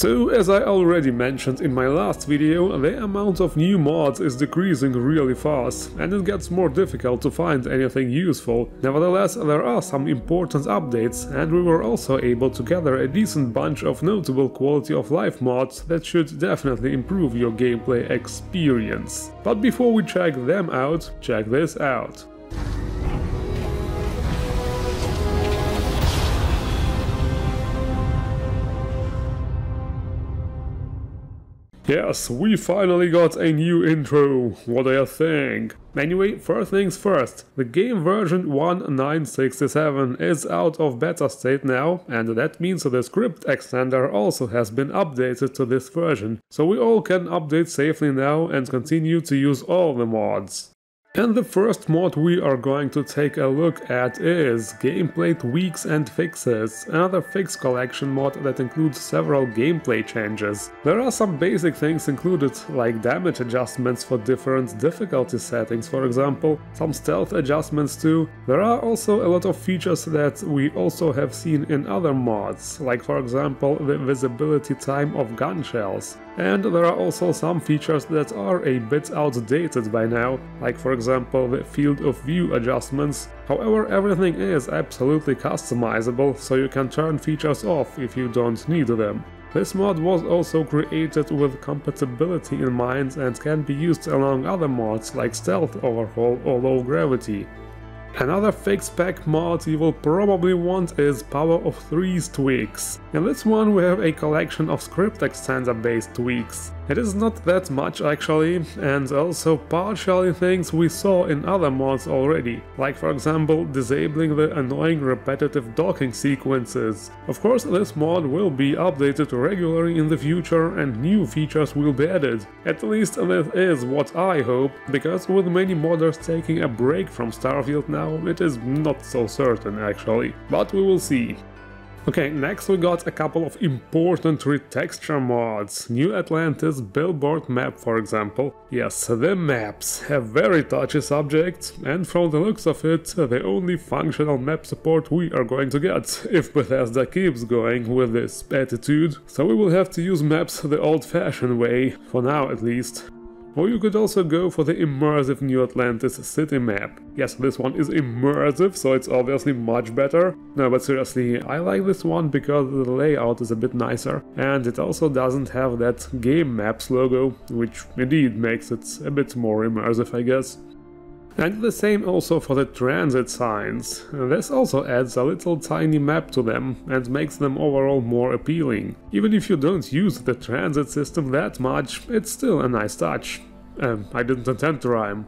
So, as I already mentioned in my last video, the amount of new mods is decreasing really fast, and it gets more difficult to find anything useful. Nevertheless, there are some important updates, and we were also able to gather a decent bunch of notable quality of life mods that should definitely improve your gameplay experience. But before we check them out, check this out. Yes, we finally got a new intro. What do you think? Anyway, first things first, the game version 1967 is out of beta state now, and that means the script extender also has been updated to this version, so we all can update safely now and continue to use all the mods. And the first mod we are going to take a look at is Gameplay Tweaks and Fixes, another fix collection mod that includes several gameplay changes. There are some basic things included, like damage adjustments for different difficulty settings, for example, some stealth adjustments too. There are also a lot of features that we also have seen in other mods, like for example the visibility time of gun shells. And there are also some features that are a bit outdated by now, like for example the field of view adjustments. However, everything is absolutely customizable, so you can turn features off if you don't need them. This mod was also created with compatibility in mind and can be used along other mods like Stealth Overhaul or Low Gravity. Another fixed pack mod you will probably want is powerofthree tweaks. In this one we have a collection of script extender based tweaks. It is not that much actually, and also partially things we saw in other mods already, like for example disabling the annoying repetitive docking sequences. Of course, this mod will be updated regularly in the future and new features will be added. At least this is what I hope, because with many modders taking a break from Starfield now, it is not so certain actually, but we will see. Okay, next we got a couple of important retexture mods. New Atlantis Billboard Map, for example. Yes, the maps have very touchy subjects, and from the looks of it, the only functional map support we are going to get, if Bethesda keeps going with this attitude. So we will have to use maps the old-fashioned way, for now at least. Or you could also go for the immersive New Atlantis city map. Yes, this one is immersive, so it's obviously much better. No, but seriously, I like this one because the layout is a bit nicer, and it also doesn't have that game maps logo, which indeed makes it a bit more immersive, I guess. And the same also for the transit signs. This also adds a little tiny map to them and makes them overall more appealing. Even if you don't use the transit system that much, it's still a nice touch. I didn't intend to rhyme.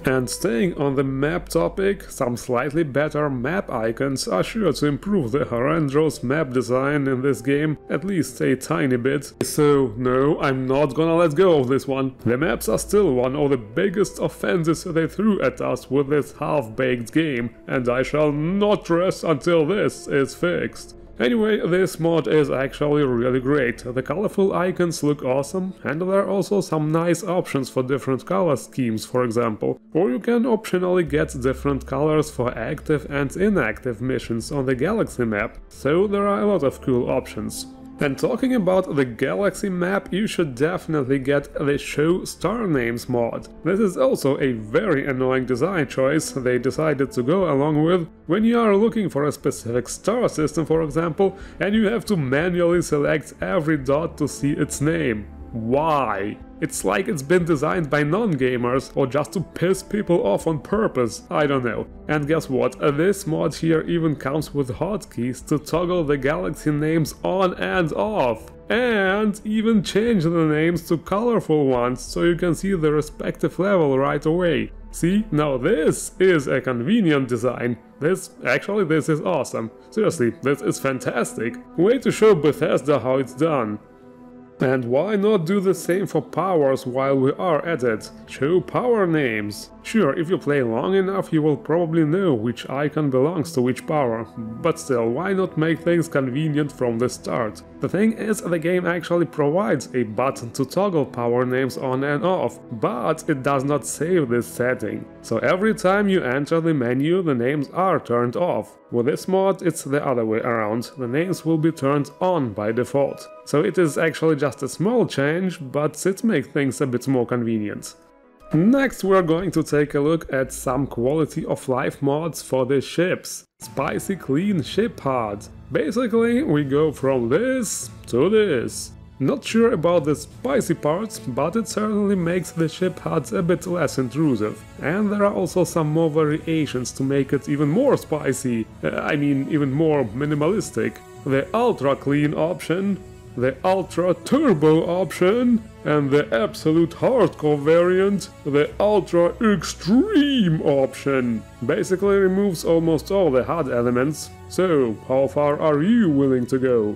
And staying on the map topic, some slightly better map icons are sure to improve the horrendous map design in this game, at least a tiny bit. So no, I'm not gonna let go of this one. The maps are still one of the biggest offenses they threw at us with this half-baked game, and I shall not rest until this is fixed. Anyway, this mod is actually really great. The colorful icons look awesome, and there are also some nice options for different color schemes, for example. Or you can optionally get different colors for active and inactive missions on the galaxy map, so there are a lot of cool options. And talking about the galaxy map, you should definitely get the Show Star Names mod. This is also a very annoying design choice they decided to go along with when you are looking for a specific star system, for example, and you have to manually select every dot to see its name. Why? It's like it's been designed by non-gamers or just to piss people off on purpose, I don't know. And guess what, this mod here even comes with hotkeys to toggle the galaxy names on and off. And even change the names to colorful ones so you can see the respective level right away. See, now this is a convenient design. This is awesome. Seriously, this is fantastic. Way to show Bethesda how it's done. And why not do the same for powers while we are at it? Show power names. Sure, if you play long enough you will probably know which icon belongs to which power, but still, why not make things convenient from the start? The thing is, the game actually provides a button to toggle power names on and off, but it does not save this setting. So every time you enter the menu, the names are turned off. With this mod, it's the other way around, the names will be turned on by default. So it is actually just a small change, but it makes things a bit more convenient. Next we're going to take a look at some quality of life mods for the ships. Spicy clean ship HUD. Basically we go from this to this. Not sure about the spicy parts, but it certainly makes the ship HUD a bit less intrusive. And there are also some more variations to make it even more spicy, even more minimalistic. The ultra clean option, the ultra turbo option, and the absolute hardcore variant, the ultra extreme option. Basically removes almost all the HUD elements, so how far are you willing to go?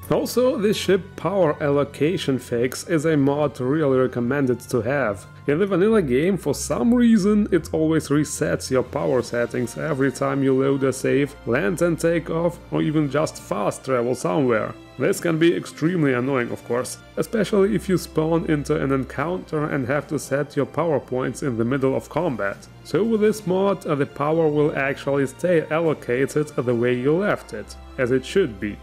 Also, the ship power allocation fix is a mod really recommended to have. In the vanilla game, for some reason, it always resets your power settings every time you load a save, land and take off, or even just fast travel somewhere. This can be extremely annoying, of course, especially if you spawn into an encounter and have to set your power points in the middle of combat. So with this mod, the power will actually stay allocated the way you left it, as it should be.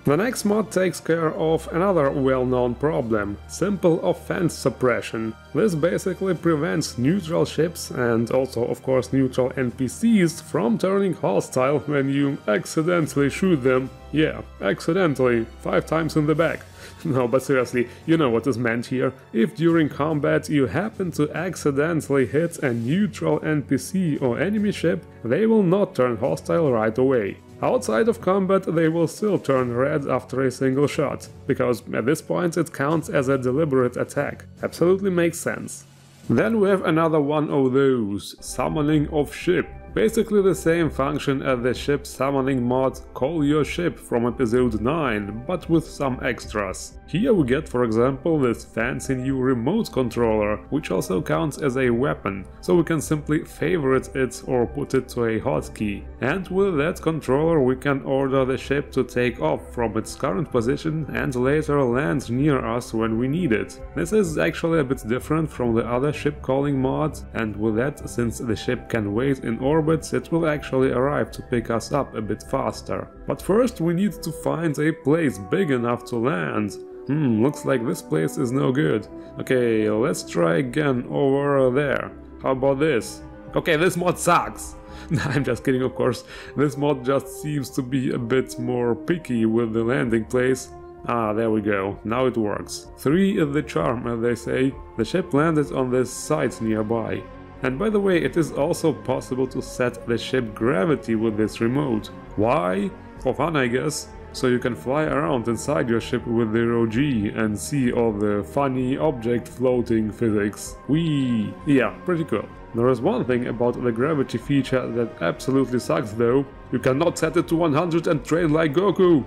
The next mod takes care of another well-known problem, simple offense suppression. This basically prevents neutral ships and also of course neutral NPCs from turning hostile when you accidentally shoot them. Yeah, accidentally, 5 times in the back. No, but seriously, you know what is meant here. If during combat you happen to accidentally hit a neutral NPC or enemy ship, they will not turn hostile right away. Outside of combat they will still turn red after a single shot, because at this point it counts as a deliberate attack. Absolutely makes sense. Then we have another one of those, summoning of ship. Basically the same function as the ship summoning mod Call Your Ship from episode 9, but with some extras. Here we get, for example, this fancy new remote controller, which also counts as a weapon, so we can simply favorite it or put it to a hotkey. And with that controller we can order the ship to take off from its current position and later land near us when we need it. This is actually a bit different from the other ship calling mod, and with that, since the ship can wait in orbit, it will actually arrive to pick us up a bit faster. But first we need to find a place big enough to land. Looks like this place is no good. Okay, let's try again over there. How about this? Okay, this mod sucks. I'm just kidding, of course. This mod just seems to be a bit more picky with the landing place. Ah, there we go, now it works. 3 is the charm, as they say. The ship landed on this site nearby. And by the way, it is also possible to set the ship gravity with this remote. Why? For fun, I guess. So you can fly around inside your ship with the ROG and see all the funny object floating physics. Whee! Yeah, pretty cool. There is one thing about the gravity feature that absolutely sucks though. You cannot set it to 100 and train like Goku!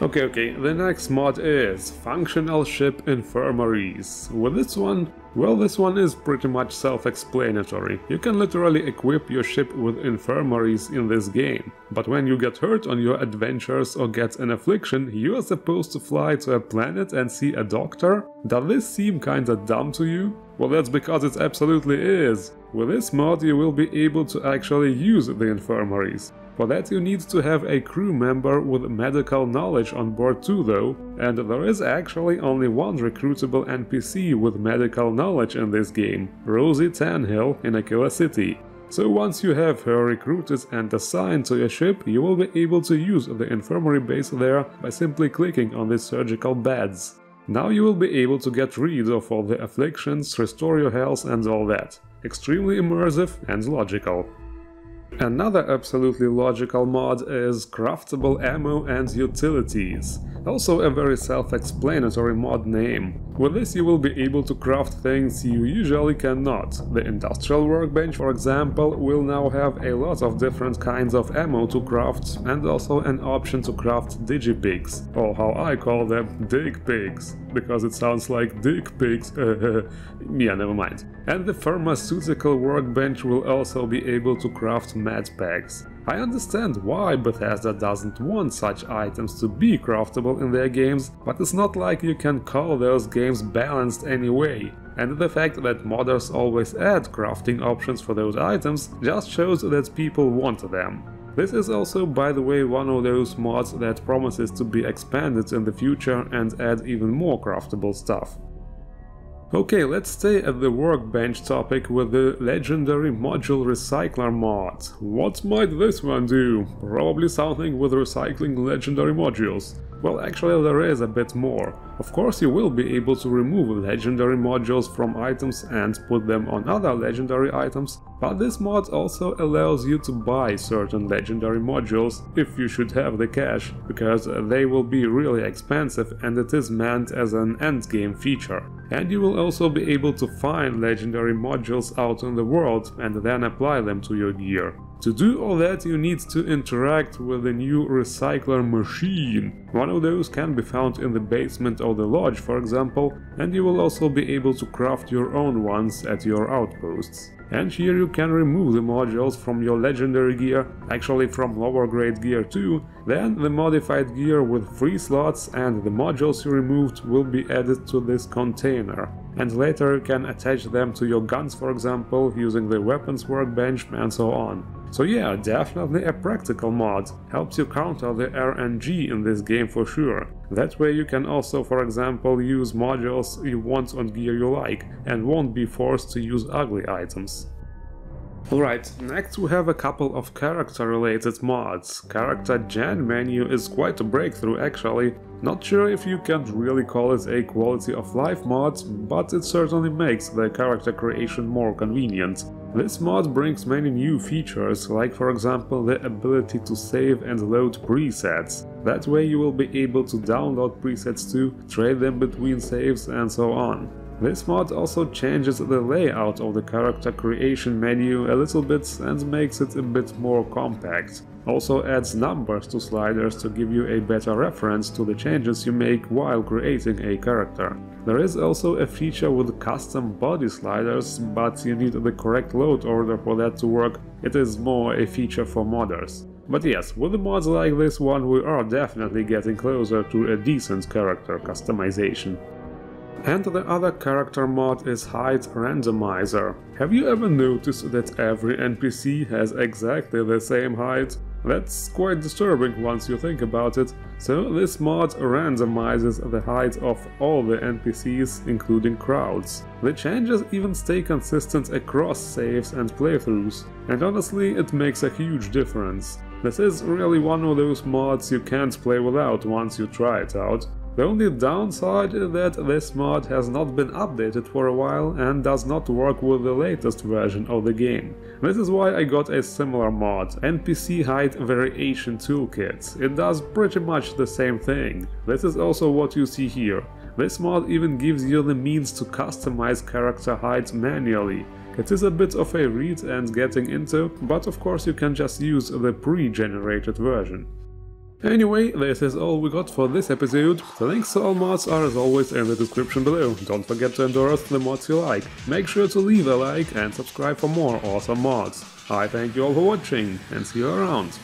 Okay, the next mod is Functional Ship Infirmaries. With this one, well, this one is pretty much self-explanatory. You can literally equip your ship with infirmaries in this game. But when you get hurt on your adventures or get an affliction, you are supposed to fly to a planet and see a doctor? Does this seem kinda dumb to you? Well, that's because it absolutely is. With this mod you will be able to actually use the infirmaries. For that you need to have a crew member with medical knowledge on board too though, and there is actually only one recruitable NPC with medical knowledge in this game, Rosie Tanhill in Aquila City. So once you have her recruited and assigned to your ship, you will be able to use the infirmary base there by simply clicking on the surgical beds. Now you will be able to get rid of all the afflictions, restore your health and all that. Extremely immersive and logical. Another absolutely logical mod is Craftable Ammo and Utilities, also a very self-explanatory mod name. With this you will be able to craft things you usually cannot. The industrial workbench, for example, will now have a lot of different kinds of ammo to craft and also an option to craft digipigs, or how I call them, dig pigs. because it sounds like dick pics. Yeah, never mind. And the pharmaceutical workbench will also be able to craft med packs. I understand why Bethesda doesn't want such items to be craftable in their games, but it's not like you can call those games balanced anyway. And the fact that modders always add crafting options for those items just shows that people want them. This is also, by the way, one of those mods that promises to be expanded in the future and add even more craftable stuff. Okay, let's stay at the workbench topic with the legendary module recycler mod. What might this one do? Probably something with recycling legendary modules. Well, actually there is a bit more. Of course you will be able to remove legendary modules from items and put them on other legendary items, but this mod also allows you to buy certain legendary modules if you should have the cash, because they will be really expensive and it is meant as an endgame feature. And you will also be able to find legendary modules out in the world and then apply them to your gear. To do all that you need to interact with the new recycler machine. One of those can be found in the basement of the lodge, for example, and you will also be able to craft your own ones at your outposts. And here you can remove the modules from your legendary gear, actually from lower grade gear too, then the modified gear with free slots and the modules you removed will be added to this container. And later you can attach them to your guns, for example, using the weapons workbench and so on. So yeah, definitely a practical mod, helps you counter the RNG in this game for sure. That way you can also, for example, use modules you want on gear you like, and won't be forced to use ugly items. Alright, next we have a couple of character-related mods. CharGenMenu is quite a breakthrough actually. Not sure if you can really call it a quality of life mod, but it certainly makes the character creation more convenient. This mod brings many new features, like for example the ability to save and load presets. That way you will be able to download presets too, trade them between saves and so on. This mod also changes the layout of the character creation menu a little bit and makes it a bit more compact. Also adds numbers to sliders to give you a better reference to the changes you make while creating a character. There is also a feature with custom body sliders, but you need the correct load order for that to work. It is more a feature for modders. But yes, with mods like this one we are definitely getting closer to a decent character customization. And the other character mod is Height Randomizer. Have you ever noticed that every NPC has exactly the same height? That's quite disturbing once you think about it. So this mod randomizes the height of all the NPCs, including crowds. The changes even stay consistent across saves and playthroughs, and honestly it makes a huge difference. This is really one of those mods you can't play without once you try it out. The only downside is that this mod has not been updated for a while and does not work with the latest version of the game. This is why I got a similar mod, NPC Height Variation Toolkit. It does pretty much the same thing. This is also what you see here. This mod even gives you the means to customize character height manually. It is a bit of a read and getting into, but of course you can just use the pre-generated version. Anyway, this is all we got for this episode. The links to all mods are as always in the description below. Don't forget to endorse the mods you like. Make sure to leave a like and subscribe for more awesome mods. I thank you all for watching and see you around.